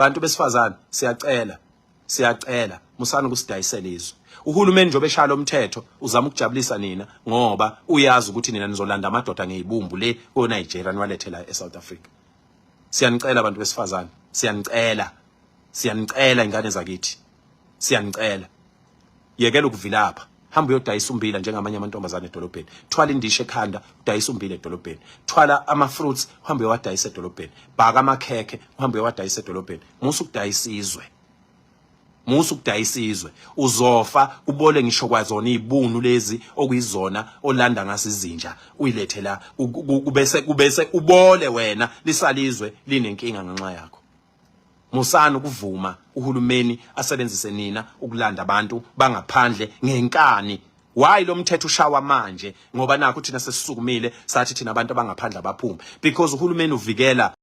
Bantu besifazane siyacela musana ukusidayisela izwe. Uhulumeni njobe eshaya umthetho uzama ukujabulisa nina ngoba uyazi ukuthi nina nizolanda amadoda ngezibumbu le ko Nigeria niwalethe la eSouth Africa. Siyanicela abantu besifazane, siyanicela ingane zakithi. Siyanicela. Yekela ukuvilapha. Hamba uyodayisa umbila njengamanye amantombazane edolobheni. Thwala indishe ekhanda, udayisa umbila edolobheni. Thwala ama-fruits, uhambe uyawadayisa edolobheni. Bhaka amakhekhe, uhambe uyawadayisa edolobheni. Musu ukudayisa izwe. Musu ukudayisa izwe. Uzofa ubole ngisho kwazona izibunu lezi okuyizona olanda ngase izinja uyilethe la kubese ubole wena lisalizwe linenkinga ngenxa yakho. Musana ukuvuma uhulumeni asebenzise nina ukulanda abantu bangaphandle ngenkani. Why lo mthetho ushawa manje? Ngoba nakho thina sesisukumile sathi thina abantu abangaphandle abaphume. Because uhulumeni uvikela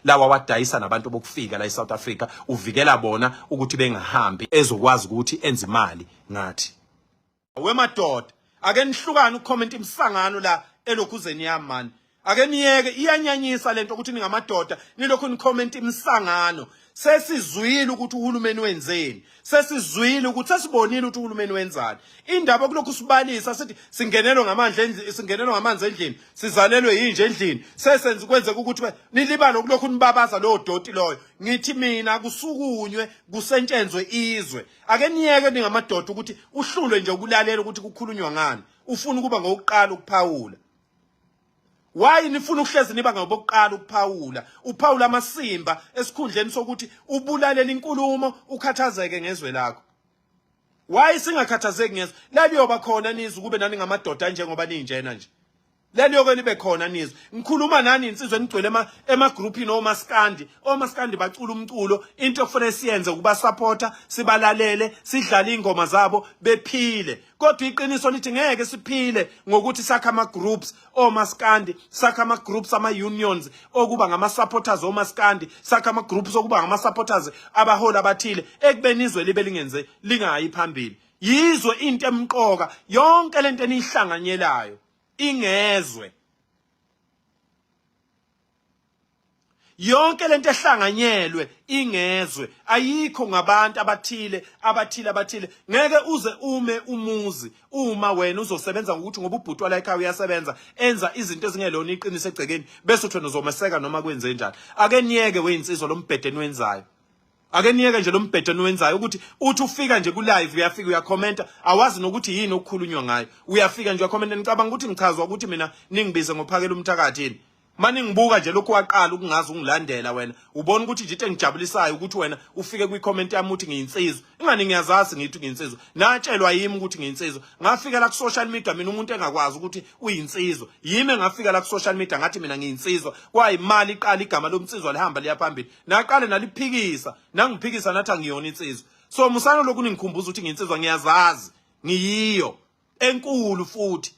lawa wadayisa nabantu bokufika la eSouth Africa, uvikela bona ukuthi bengahambi ezokwazi ukuthi enze imali ngathi. Wemadoda ake nihlukane ucomment imsangano la elokhuzeni yami man. Ake niyeke iyanyanyisa lento ukuthi ningamadoda nilokhu nicomment imsangano. Sesizwile ukuthi uhulumeni wenzeni. Sesizwile ukuthi sesibonile ukuthi uhulumeni wenzani. Indaba kulokhu sibalisa sithi singenelwe ngamanzi endlini, sizalelwe yinje endlini. Sesenze kwenzeka ukuthi nilibalo kulokhu nibabaza lo doti loyo. Ngithi mina kusukunywe kusentshenzwe izwe. Ake niyeke ningamadoda ukuthi uhlulwe nje ukulalela ukuthi kukhulunywa ngani. Ufuna ukuba ngokuqala ukuphawula. Why nifuna ukuhlezi niba ngobokuqala ukuphawula? Uphawula amasimba esikhundleni sokuthi ubulalela inkulumo ukhathazeke ngezwe lakho. Why singakhathazeki ngezwe? Leliyoba khona nizwe kube nani ngamadoda njengoba ninjena nje. Leliyoke libe khona nizwe. Ngikhuluma nani insizwe nigcwele emagroupini omaskandi bacula umculo. Into okufanele siyenze ukuba supporta, sibalalele, sidlale ingoma zabo bephile. Kodwa iqiniso lithi ngeke siphile ngokuthi sakha ama groups omaskandi, sakha ama groups ama unions okuba ngama supporters omaskandi, sakha ama groups okuba ngama supporters abahola abathile ekubeni izwe libe lingenze lingayi phambili. Yizwe into emqoka yonke lento enihlanganyelayo ingezwe. Yonke lento ehlanganyelwe ingezwe. Ayikho ngabantu abathile. Ngeke uze ume umuzi uma wena uzosebenza ngokuthi ngoba ubhutwa la ekhaya uyasebenza enza izinto ezingelona iqiniso egcekeni bese uthona uzomeseka noma kwenze njani. Ake niyeke weinsizwa lombhedeni wenzayo. Ake niyeke nje lombhedeni wenzayo ukuthi uthi ufika nje ku live uyafika uyakhomenta awazi nokuthi yini okukhulunywa ngayo. Uyafika nje uyakhomenta ngicabanga ukuthi ngichazwa ukuthi mina ningibize ngophakela umthakathini. Mani ngibuka nje lokhu waqala ukungazi ungilandela wena. Ubona ukuthi nje into engijabulisayo ukuthi wena ufike kwi-comment yami uthi ngiyinsizwa. Ingani ngiyazazi ngithi ngiyinsizwa. Natshelwa yimi ukuthi ngiyinsizwa. Ngafika la ku social media mina umuntu engakwazi ukuthi uyinsizwa. Yimi ngafika la ku social media ngathi mina ngiyinsizwa. Kwayimali iqala igama lomnsizwa lihamba liya phambili. Naqale naliphikisa. Nangiphikisa nathi angiyona insizwa. So musana lokhu ningikhumbuza ukuthi ngiyinsizwa ngiyazazi. Ngiyiyo enkulu futhi.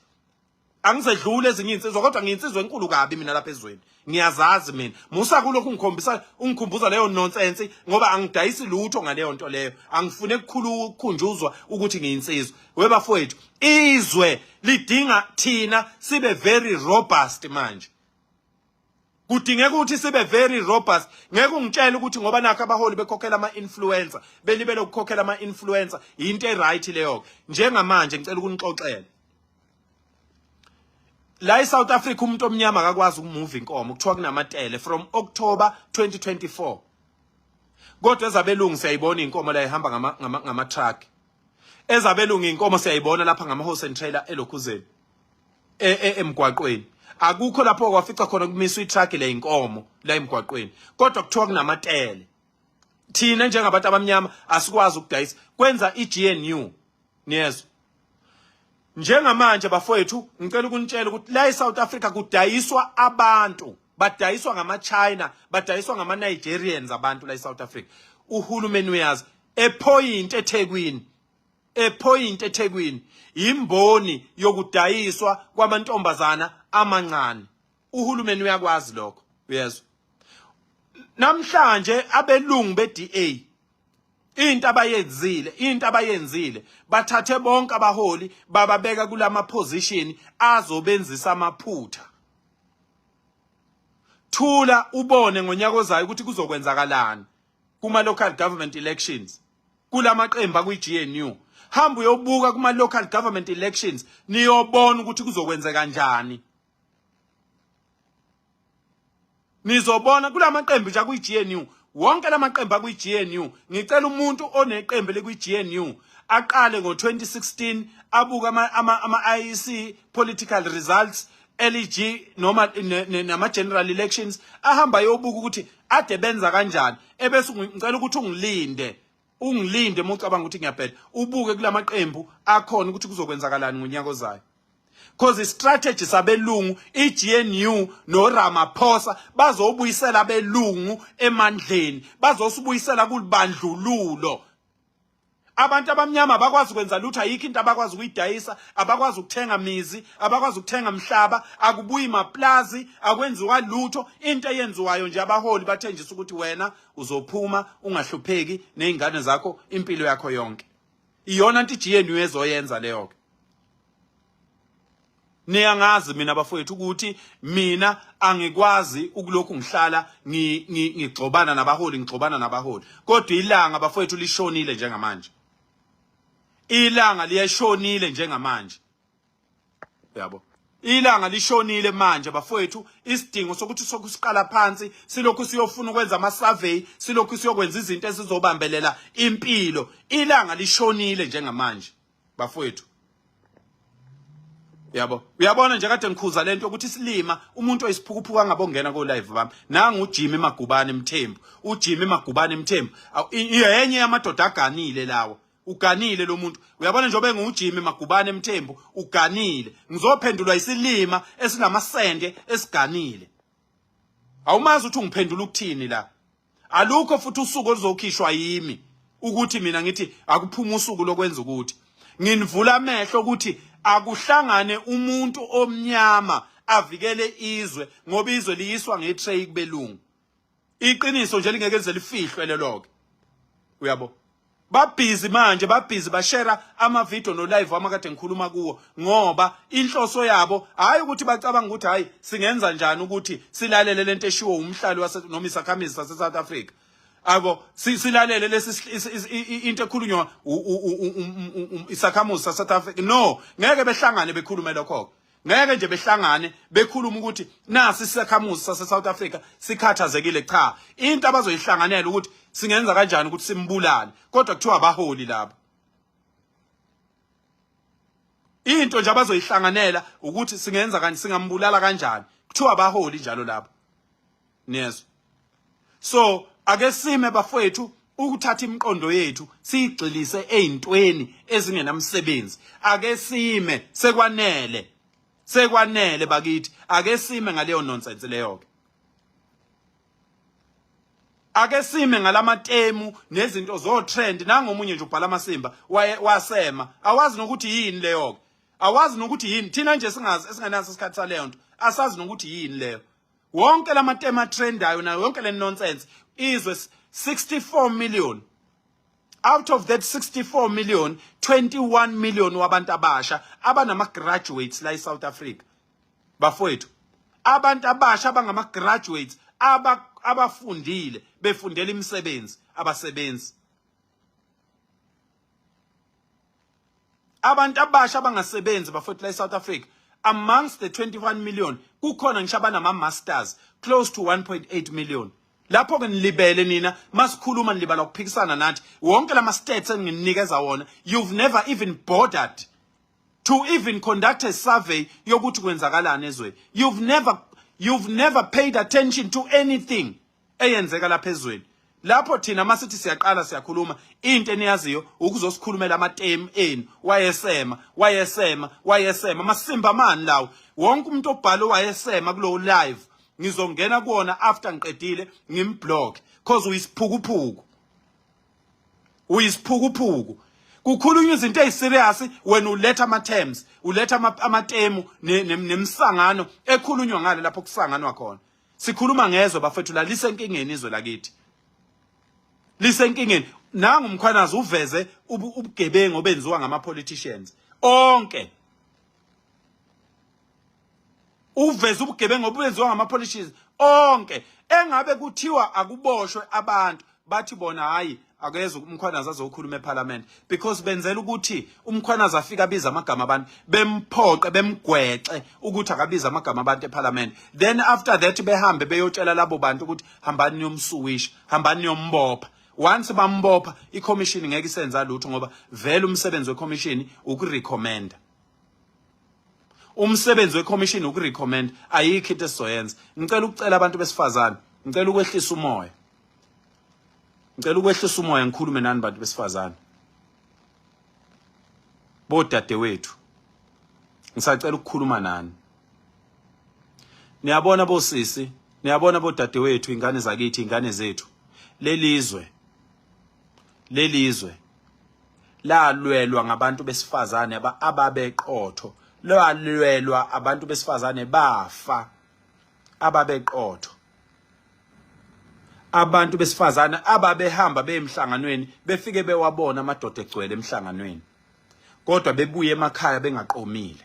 Angizedlule ezinye insizwa kodwa ngiyinsizwa enkulu kabi mina lapha ezweni. Ngiyazazi mina. Musa kulokhu ungikhumbuza leyo nonsense ngoba angidayisi lutho ngaleyo nto leyo. Angifune ukukhunjuzwa ukuthi ngiyinsizwa. Webafowethu, izwe lidinga thina sibe very robust manje. Kudingeka ukuthi sibe very robust. Ngeke ungitshele ukuthi ngoba nakho abaholi bekhokhela ama-influencer, belibele ukukhokhela ama-influencer, into eright leyo. Njengamanje ngicela ukunixoxela. La eSouth Africa umuntu omnyama akakwazi ukumove inkomo kuthiwa kunamatele from October 2024. Kodwa ezabelungu siyayibona inkomo la ihamba ngama truck. Ezabelungu inkomo siyayibona lapha ngama horse and trailer elokhuzeni. Emgwaqweni. Akukho lapho kwafica khona kumiswa itruck le inkomo la emgwaqweni. Kodwa kuthiwa kunamatele. Thina njengabantu abamnyama asikwazi ukudayisa. Kwenza iGNU. Niyezwa. Njengamanje bafowethu ngicela ukunitshela ukuthi la eSouth Africa kudayiswa abantu, badayiswa ngama-China, badayiswa ngama-Nigerians abantu la eSouth Africa. Uhulumeni uyazi ePoint eThekwini imboni yokudayiswa kwamantombazana amancane. Uhulumeni uyakwazi lokho, uyezwa. Namhlanje abelungu beDA into abayenzile bathathe bonke abaholi bababeka kulama position azobenzisa amaphutha. Thula ubone ngonyaka ozayo ukuthi kuzokwenzakalani. kuma local government elections kulamaqembu kwi-GNU. Hamba uyobuka kuma local government elections niyobona ukuthi kuzokwenzeka kanjani. Nizobona kulamaqembu nje kwi-GNU. Wonke lamaqembu kwi-GNU ngicela umuntu oneqembu lekwi-GNU aqale ngo-2016 abuka ama-IEC political results LG noma nama-general elections ahamba yobuka ukuthi ade benza kanjani ebese ngicela ukuthi ungilinde mucabanga ukuthi ngiyabheda ubuke kulamaqembu akhona ukuthi kuzokwenzakalani ngonyaka ozayo. Cause strategy sabelungu iGNU no Ramaphosa bazobuyisela abelungu emandleni bazosibuyisela kulibandlululo. Abantu abamnyama abakwazi ukwenza lutho ayikho into abakwazi ukuyidayisa abakwazi ukuthenga mizi abakwazi ukuthenga mhlaba akubuyi maplazi akwenziwa lutho into eyenziwayo nje abaholi bathenjisa ukuthi wena uzophuma ungahlupheki nezingane zakho impilo yakho yonke. Iyona into iGNU ezoyenza leyo. Niyangazi mina bafowethu ukuthi mina angikwazi ukulokhu ngihlala ngigxobana nabaholi kodwa ilanga bafowethu lishonile njengamanje. Ilanga liyashonile njengamanje. Yabo. Ilanga lishonile manje bafowethu isidingo sokuthi sokusiqala phansi silokhu siyofuna ukwenza ama survey silokhu siyokwenza izinto ezizobambelela impilo. Ilanga lishonile njengamanje bafowethu. Yabo. Uyabona nje kade ngikhuza lento ukuthi silima umuntu oyisiphukuphuka ngabongena ko live bami. Nanga uJimmy Magubane Mthembu. uJimmy Magubane Mthembu. Iyenye yamadoda aganile lawo. Uganile lo muntu. Uyabona njobe nguJimmy Magubane Mthembu uganile. Ngizophendulwa isilima esinamasende esiganile. Awumazi ukuthi ungiphendula ukuthini la. Alukho futhi usuku oluzokhishwa yimi ukuthi mina ngithi akuphuma usuku lokwenza ukuthi. Nginivula amehlo ukuthi akuhlangane umuntu omnyama avikele izwe ngoba izwe liyiswa ngetray kubelungu. Iqiniso nje lingeke lifihlwe leloke. Uyabo. Babhizi manje bashare ama video no live amakade ngikhuluma kuwo ngoba inhloso yabo hayi ukuthi bacabanga ukuthi hayi singenza njani ukuthi silalele lento eshiwo umhlali noma isakhamizi sase South Africa. Abo silalele lesi into ekhulunywa isakhamuzi South Africa. No, ngeke behlangane bekhulume lokho. Ngeke nje behlangane bekhuluma ukuthi nasi isakhamuzi sase South Africa sikhathazekile cha. Into abazoyihlanganela ukuthi singenza kanjani ukuthi simbulale kodwa kuthiwa abaholi labo. Into nje abazoyihlanganela ukuthi singenza kanjani singambulala kanjani kuthiwa abaholi njalo labo. Nezo. So ake sime bafowethu ukuthatha imiqondo yethu siyigxilise ezintweni ezingenamsebenzi. Ake sime sekwanele bakithi. Ake sime ngaleyo nonsense leyo. Ake sime ngalamatemu nezinto zo trend nangomunye nje ubhala amasimba wasema awazi nokuthi yini leyo. Awazi nokuthi yini thina nje singenaso isikhathi saleyo nto asazi nokuthi yini leyo. Wonke lamatema trendayo na wonke le nonsense izwe 64 million. Out of that 64 million, 21 million wabantu abasha abanama graduates la eSouth Africa. Bafowethu, abantu abasha abangama graduates abafundile befundela imisebenzi abasebenzi. Abantu abasha abangasebenzi bafowethu la eSouth Africa amongst the 21 million kukhona ngisho abanama masters close to 1.8 million. Lapho ke nilibele nina masikhuluma nilibala ukuphikisana nathi wonke lama stats enginikeza wona you've never even bothered to even conduct a survey yokuthi kwenzakalani ezweni. You've never paid attention to anything eyenzeka lapha ezweni. Lapho thina masithi siyaqala siyakhuluma into eniyaziyo ukuzosikhulumela amatemu enu wayesema masimba mani lawo wonke umuntu obhala wayesema kulo live ngizongena kuona after ngiqedile ngimblock cause uyisiphukuphuku kukhulunywa izinto eziserious wena uletha ama-terms uletha amatemu nemsangano ekhulunywa ngale lapho kusanganwa khona. Sikhuluma ngezwe bafethu la lisenkingeni izwe lakithi. Lisenkingeni nanga umkhwanazi uveze ubugebengu obenziwa ngama-politicians onke. Uveze ubugebengu obenziwa ngama-politicians onke engabe kuthiwa akuboshwe abantu bathi bona hayi akeze umkhwanazi azokhuluma eParliament because benzela ukuthi umkhwanazi afika abiza amagama abantu bemphoqe bemgwece ukuthi akabiza amagama abantu eParliament, then after that behambe beyotshela labo bantu ukuthi hambani niyomsuwisha, hambani niyombopha. Once bambopha iCommission ngeke isenza lutho ngoba vele umsebenzi weCommission ukurecommend. Umsebenzi weCommission ukurecommend, ayikho into esizoyenza. Ngicela ukucela abantu besifazane, ngicela ukwehlisa umoya. Ngicela ukwehlisa umoya ngikhulume nani bantu besifazane. Bodade wethu. Ngisacela ukukhuluma nani. Niyabona bosisi, niyabona bodade wethu, ingane zakithi, ingane zethu. Lelizwe lalwelwa ngabantu besifazane ababeqotho. Lalwelwa abantu besifazane bafa ababeqotho. Abantu besifazane ababehamba beyemhlanganweni befike bewabona amadoda egcwele emhlanganweni kodwa bebuye emakhaya bengaqomile.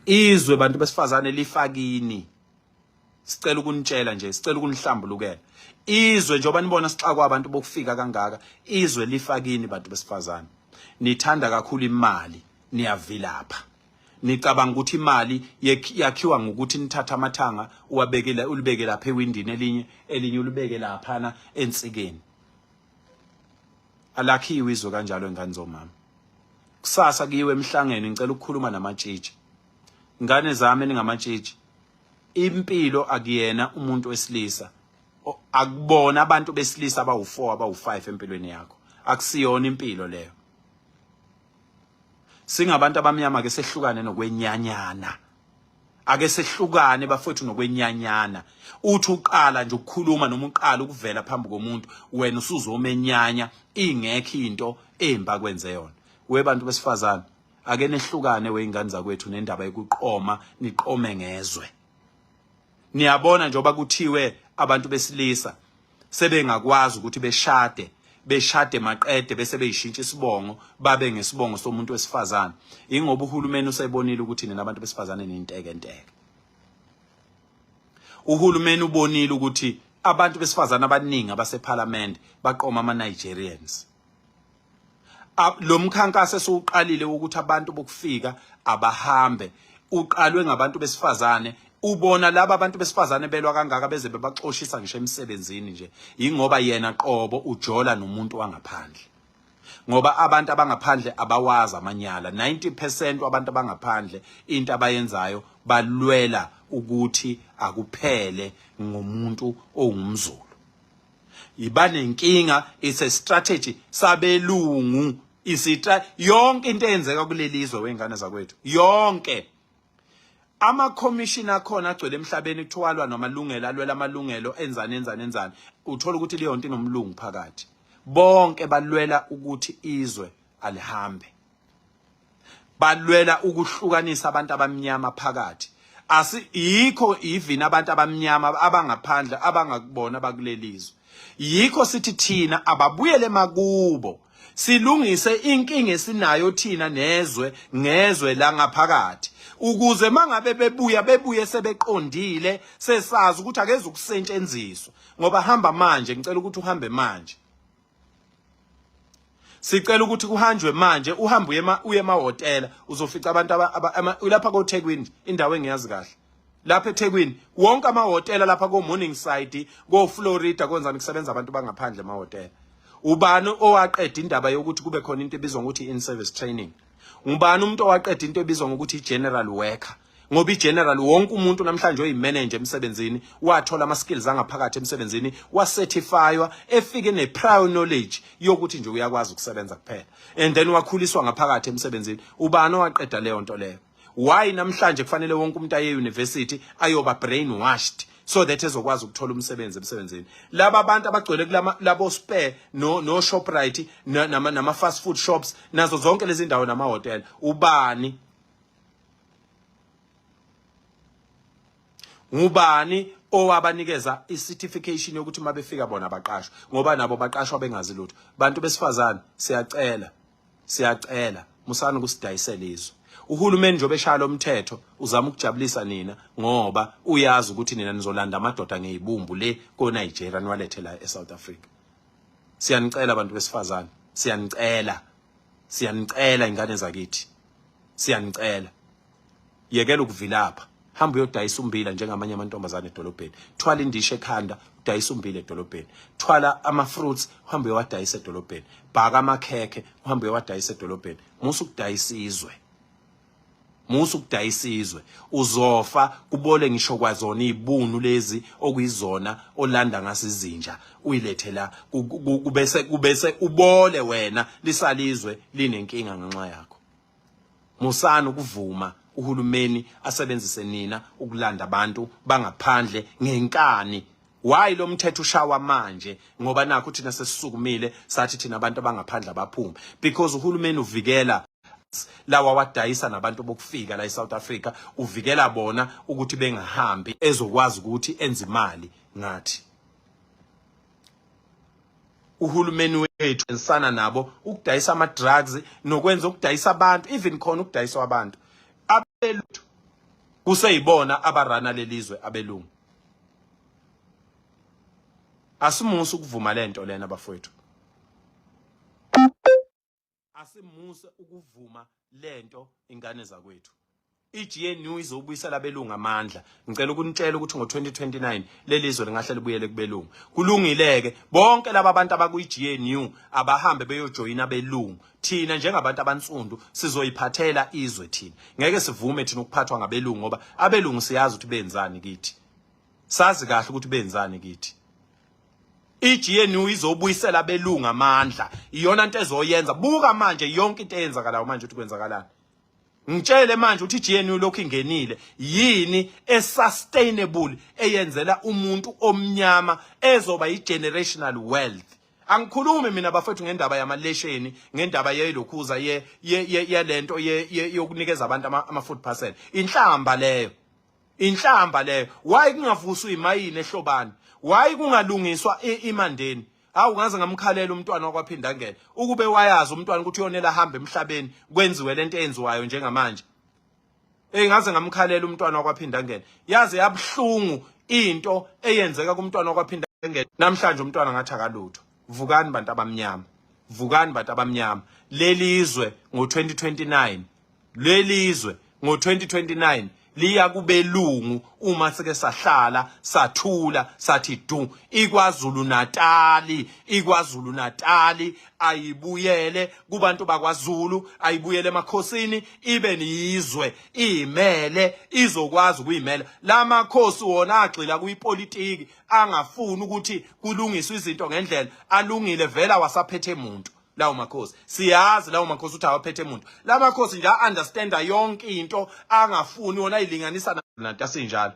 Izwe bantu besifazane lifakini. Sicela ukunitshela nje, sicela ukunihlambulukela. Izwe njengoba nibona sixaka kwabantu bokufika kangaka, izwe lifakini bantu besifazane. Nithanda kakhulu imali, niyavilapha. Nicabanga ukuthi imali yakhiwa ngokuthi nithatha amathanga ulibeke lapha ewindini elinye ulibeke laphana ensikeni. Alakhiwe izwe kanjalo ingane zomama. Kusasa kiwe emhlangeni ngicela ukukhuluma namatshitshi. Ngane zami ningamatshitshi. Impilo akuyena umuntu wesilisa. Akubona abantu besilisa abawu4 abawu5 empilweni yakho. Akusiyona impilo leyo. Singabantu abamnyama ke sehlukane nokwenyanyana. Ake sehlukane bafowethu nokwenyanyana. Uthi uqala nje ukukhuluma noma uqala ukuvela phambi komuntu wena usuzomenyanya ingekho into emba kwenze yona. We bantu besifazane ake nehlukane weingane zakwethu nendaba yokuqoma niqome ngezwe. Niyabona njoba kuthiwe abantu besilisa sebengakwazi ukuthi beshade maqede bese beyishintsha isibongo babe ngesibongo somuntu wesifazane. Ingoba uhulumeni usebonile ukuthi nina abantu besifazane ninteke. Uhulumeni ubonile ukuthi abantu besifazane abaningi abaseParliament baqoma ama-Nigerians. Lo mkhankaso esiuqalile ukuthi abantu bokufika abahambe uqalwe ngabantu besifazane. Ubona laba abantu besifazane belwa kangaka beze bebaxoshisa ngisho emsebenzini nje ingoba yena qobo ujola nomuntu wangaphandle. Ngoba abantu abangaphandle abawazi amanyala. 90% wabantu abangaphandle into abayenzayo balwela ukuthi akuphele ngomuntu ongumZulu. Ibanenkinga, it's a strategy sabelungu. Yonke into eyenzeka kulelizwe wengane zakwethu yonke. Ama-commission akhona agcwele emhlabeni kuthwalwa namalungelo alwela amalungelo enzani. Uthola ukuthi leyo nto inomlungu phakathi. Bonke balwela ukuthi izwe alihambe. Balwela ukuhlukanisa abantu abamnyama phakathi. Yikho even abantu abamnyama abangaphandle abangakubona bakulelizwe. Yikho sithi thina ababuyele makubo. Silungise inkinga esinayo thina ngezwe la ngaphakathi. Ukuze mangabe bebuye sebeqondile sesazi ukuthi akeze ukusetshenziswa ngoba hamba manje. Ngicela ukuthi uhambe manje. Sicela ukuthi kuhanjwe manje uhambe uye emahotela uzofica abantu lapha koThekwini indawo engiyazi kahle. Lapha eThekwini wonke amahotela lapha koMorningside koFlorida konzani kusebenza abantu bangaphandle emahotela. Ubani owaqeda indaba yokuthi kube khona into ebizwa ngokuthi in-service training? Ngubani umuntu owaqeda into ebizwa ngokuthi general worker? Ngoba igeneral wonke umuntu namhlanje oyimanager emsebenzini wathola ama-skills angaphakathi emsebenzini wacertifywa efike ne-prior knowledge yokuthi nje uyakwazi ukusebenza kuphela and then wakhuliswa ngaphakathi emsebenzini. Ubani owaqeda leyo nto leyo? Why namhlanje kufanele wonke umuntu aye university ayoba brainwashed so that ezokwazi ukuthola umsebenzi emsebenzini? Laba abantu abagcwele kulabo Spare no Shoprite nama fast food shops nazo zonke lezi ndawo namahotela, ubani? Ngubani owabanikeza i-certification yokuthi mabefika bona baqashwa? Ngoba nabo baqashwa bengazi lutho. Bantu besifazane siyacela musana ukusidayisela izwe. uhulumeni njobe eshaya umthetho uzama ukujabulisa nina ngoba uyazi ukuthi nina nizolanda amadoda ngezibumbu le ko Nigeria niwalethe la eSouth Africa. Siyanicela abantu besifazane, siyanicela ingane zakithi, siyanicela yekela ukuvilapha, hamba uyodayisa umbila njengamanye amantombazane edolobheni, thwala indishe ekhanda udayisa umbila edolobheni, thwala ama-fruits uhambe uyawadayisa edolobheni, bhaka amakhekhe uhambe uyawadayisa edolobheni. Musu ukudayisa izwe uzofa kubole ngisho kwazona izibunu lezi okuyizona olanda ngasi izinja uyilethe la kubese ubole wena lisalizwe linenkinga ngenxa yakho. Musana ukuvuma uhulumeni asebenzise nina ukulanda abantu bangaphandle ngenkani. Why lo mthetho ushawa manje? Ngoba nakho thina sesisukumile sathi thina abantu abangaphandle abaphume, because uhulumeni uvikela lawa wadayisa nabantu bokufika la eSouth Africa, uvikela bona ukuthi bengahambi ezokwazi ukuthi enze imali ngathi. Uhulumeni wethu ensana nabo ukudayisa ama drugs nokwenza ukudayisa abantu, even khona ukudayisa abantu abelutho kuseyibona abarana lelizwe abelungu. Asimusa ukuvuma lento lena bafowethu, asimusa ukuvuma lento ingane zakwethu. iGNU izobuyisela abelungu amandla. Ngicela ukunitshela ukuthi ngo2029 lelizwe lingahle libuyele kubelungu. Kulungileke bonke laba abantu abakuiGNU abahambe beyojoyina abelungu. Thina njengabantu abansundu sizoyiphathela izwe thina. Ngeke sivume thina ukuphathwa ngabelungu ngoba abelungu siyazi ukuthi benzani kithi. Sazi kahle ukuthi benzani kithi. iGNU izobuyisela abelungu amandla. Iyona into ezoyenza. Buka manje yonke into eyenzakalayo manje ukuthi kwenzakalani. Ngitshele manje ukuthi iGNU lokhu ingenile yini esustainable eyenzela umuntu omnyama ezoba igenerational wealth. Angikhulumi mina bafethu ngendaba yamalesheni, ngendaba yelokhuza lento yokunikeza abantu ama-food parcel. Inhlamba leyo. Why kungavuswa imayini ehlobani? Why kungalungiswa imandeni? Hawu ngaze ngamkhalela umntwana wakwaphinda ngene ukube wayazi umntwana ukuthi uyonela hamba emhlabeni kwenziwe lento eyenziwayo njengamanje. Ngaze ngamkhalela umntwana wakwaphinda ngene yaze yabhlungu into eyenzeka kumntwana wakwaphinda ngene. Namhlanje umntwana ngathi akalutho. Vukani bantu abamnyama, lelizwe ngo2029 liya kubelungu uma sike sahlala sathula sathi du. iKwaZulu Natali ayibuyele kubantu bakwaZulu, ayibuyele emakhosini, ibe niyizwe imele, izokwazi ukuyimela. Lamakhosi wona agxila kuyipolitiki, angafuni ukuthi kulungiswe izinto ngendlela. Alungile vela wasaphethe umuntu lawo makhosi. Siyazi lawo makhosi uthi awaphethe umuntu. La makhosi nje understanda yonke into, angafuni wona ilinganisa nathi asinjalo.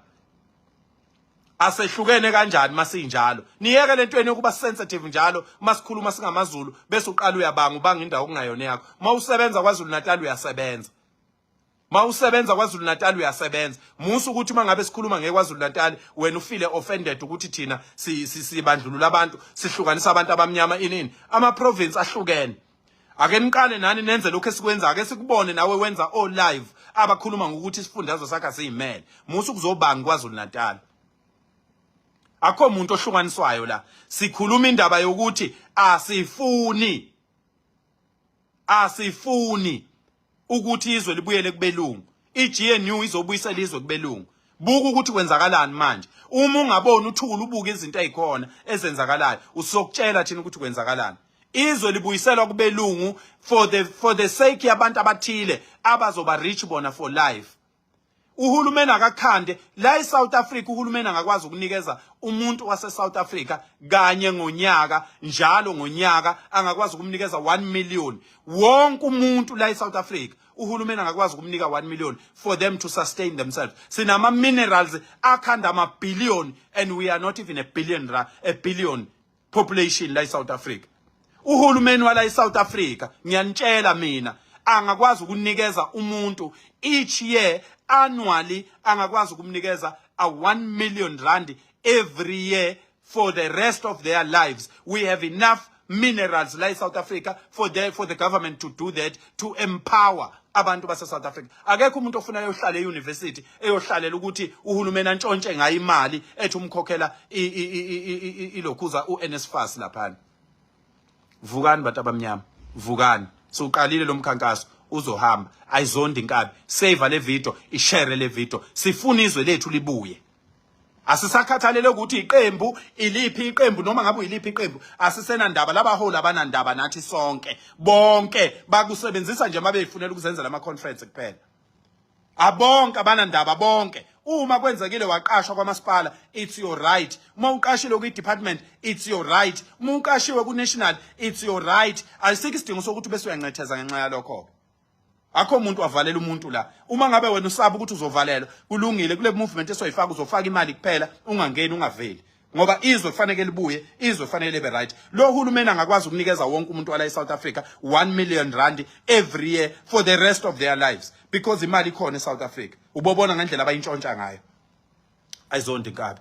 Asehlukene kanjani masinjalo? Niyeke lentweni yokuba sensitive njalo masikhuluma singamaZulu bese uqala ubanga indawo okungayona yakho. Mawusebenza kwaZulu Natal uyasebenza. Musu ukuthi mangabe sikhuluma ngekwaZulu Natal wena ufile offended ukuthi thina sibandlulula abantu, sihlukanisa abantu abamnyama inini. Ama province ahlukene. Ake niqale nani nenze lokho esikwenza, ake sikubone nawe wenza live abakhuluma ngokuthi isifundazwe sakhe siyimele. Musu kuzobanga kwaZulu Natal. Akho umuntu ohlukaniswayo la. Sikhuluma indaba yokuthi asifuni ukuthi izwe libuyele kubelungu. iGNU izobuyisela izwe kubelungu. Buka ukuthi kwenzakalani manje. Uma ungaboni uthula ubuke izinto ezikhona ezenzakalayo, usokutshela thina ukuthi kwenzakalani. Izwe libuyiselwa kubelungu for the sake yabantu abathile abazoba rich bona for life. Uhulumeni akakhande la eSouth Africa, uhulumeni angakwazi ukunikeza umuntu wase South Africa kanye ngonyaka, njalo ngonyaka angakwazi ukumnikeza 1 million. Wonke umuntu la eSouth Africa uhulumeni angakwazi ukumnika 1 million for them to sustain themselves. Sinama minerals akhanda ama billion and we are not even a billion population la eSouth Africa. Uhulumeni wala eSouth Africa ngiyanitshela mina angakwazi ukunikeza umuntu each year annually, angakwazi ukumnikeza a 1 million rand every year for the rest of their lives. We have enough minerals like South Africa for the government to do that, to empower abantu base South Africa. Akekho umuntu ofuna eyohlala euniversity eyohlalela ukuthi uhulumeni antshontshe ngayo imali ethi umkhokhela ilokhuza uNSFAS lapha. Vukani bantu abamnyama, vukani. Soqalile lo mkhankaso uzohamba, ayizonde inkabi. Save le video, ishare le video. Sifuna izwe lethu libuye. Asisakhathalele ukuthi iqembu iliphi iqembu noma ngabe uyiliphi iqembu, asisena ndaba labaholi abanandaba nathi sonke. Bonke bakusebenzisa nje mabeyifunela ukuzenzela ama conference kuphela. Abonke abanandaba bonke. Uma kwenzekile waqashwa kwamasipala, it's your right. Uma uqashile ku department, it's your right. Uma uqashiwe ku national, it's your right. Ayisikho isidingo sokuthi bese uyanqetheza ngenxa yalokho. Akho umuntu wavalela umuntu la. Uma ngabe wena usaba ukuthi uzovalelwa, kulungile kule movement esoyifaka uzofaka imali kuphela, ungangeni ungaveli. Ngoba izwe kufanele libuye, izwe kufanele libe right. Lo hulumeni angakwazi ukunikeza wonke umuntu wala eSouth Africa 1 million rand every year for the rest of their lives because imali ikhona eSouth Africa. Ubobona ngendlela abayintshontsha ngayo. Ayizonde inkabi.